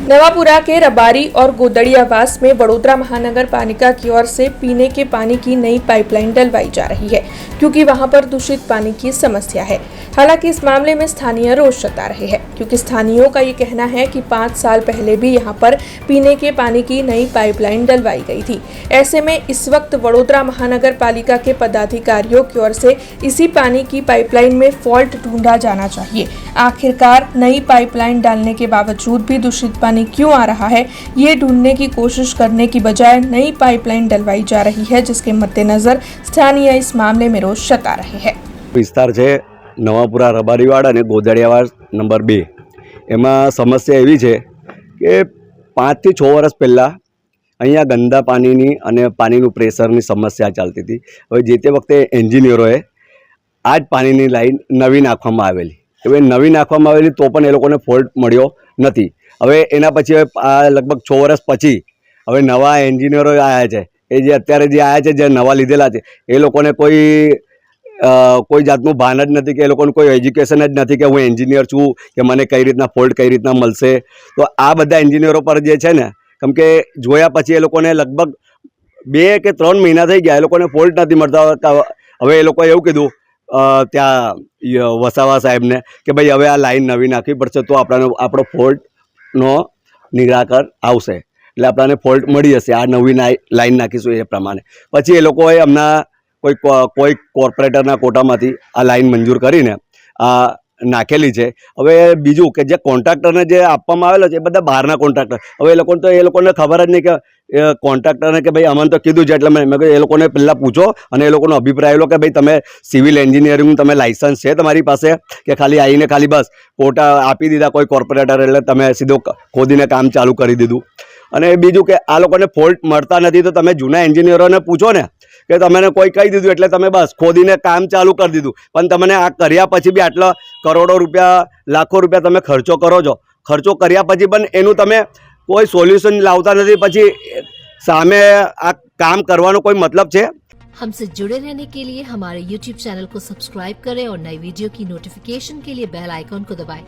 नवापुरा के रबारी और गोदड़ियावास में वडोदरा महानगर पालिका की ओर से पीने के पानी की नई पाइपलाइन डलवाई जा रही है, क्योंकि वहां पर दूषित पानी की समस्या है। हालांकि इस मामले में स्थानीय रोष जता रहे हैं, क्योंकि स्थानीयों का ये कहना है कि 5 साल पहले भी यहां पर पीने के पानी की नई पाइपलाइन डलवाई गई थी। ऐसे में इस वक्त वडोदरा महानगर पालिका के पदाधिकारियों की ओर से इसी पानी की पाइपलाइन में फॉल्ट ढूंढा जाना चाहिए। आखिरकार नई पाइपलाइन डालने के बावजूद भी दूषित पानी क्यों आ रहा है, ये ढूंढने की कोशिश करने की बजाय नई पाइपलाइन डलवाई जा रही है, जिसके मद्देनजर स्थानीय इस मामले में रोष जता रहे हैं। विस्तार है नवापुरा रबारीवाड़ और गोदड़ियावाड़ नंबर 2 एमां समस्या एवी है कि 5 થી 6 वर्ष पहला अहींया गंदा पानीनी अने पानीनुं प्रेशरनी समस्या चालती थी। हवे जे ते वखते एंजीनियरोए आ ज पानीनी लाइन नवी नाखवामां आवेली। हवे नवी नाखवामां आवेली तो पण ए लोकोने फॉल्ट मळ्यो नथी। हवे एना पछी आ लगभग 6 वर्ष पछी हवे नवा एंजीनियरो आया छे। ए जे अत्यारे जे आया छे, जे नवा लीधेला छे, ए लोकोने कोई जातनुं भान ज नथी कि ए लोकोने कोई एज्युकेशन ज नथी कि हूँ एंजीनियर छूँ कि मने कई रीतना फॉल्ट कई रीतना मळशे। तो आ बधा एंजीनियरो पर जे छे ने केम के जोया पछी ए लोकोने लगभग 2 કે 3 महीना थई गया, ए लोकोने फॉल्ट नथी मळता। हवे ए लोकोए एवुं कीधुं त्या वसावा साहेबने कि भाई हवे आ लाइन नवी नाखवी पड़शे तो आपणो फॉल्टनो निराकरण आवशे, એટલે આપણને ફોલ્ટ મળી જશે। આ નવી લાઈન નાખીશું એ પ્રમાણે પછી એ લોકોએ હમણાં કોઈ કોર્પોરેટરના કોટામાંથી આ લાઈન મંજૂર કરીને આ નાખેલી છે। હવે બીજું કે જે કોન્ટ્રાક્ટરને જે આપવામાં આવેલો છે એ બધા બહારના કોન્ટ્રાક્ટર, હવે એ લોકોને ખબર જ નહીં કે કોન્ટ્રાક્ટરને કે ભાઈ અમને તો કીધું છે, એટલે મેં એ લોકોને પહેલાં પૂછો અને એ લોકોનો અભિપ્રાય લો કે ભાઈ તમે સિવિલ એન્જિનિયરિંગનું તમે લાઇસન્સ છે તમારી પાસે કે ખાલી આવીને ખાલી બસ કોટા આપી દીધા કોઈ કોર્પોરેટર એટલે તમે સીધો ખોદીને કામ ચાલુ કરી દીધું। અને બીજું કે આ લોકોને ફોલ્ટ મળતા નથી તો તમે જૂના એન્જિનિયરોને પૂછો ને કે તમને કોઈ કહી દીધું એટલે તમે બસ ખોદીને કામ ચાલુ કરી દીધું, પણ તમને આ કર્યા પછી બી આટલા કરોડો રૂપિયા લાખો રૂપિયા તમે ખર્ચો કરો છો, ખર્ચો કર્યા પછી પણ એનું તમે કોઈ સોલ્યુશન લાવતા નથી, પછી સામે આ કામ કરવાનો કોઈ મતલબ છે? हमसे जुड़े रहने के लिए हमारे YouTube चैनल को सब्सक्राइब करें और नई वीडियो की नोटिफिकेशन के लिए बेल आइकॉन को दबाएं।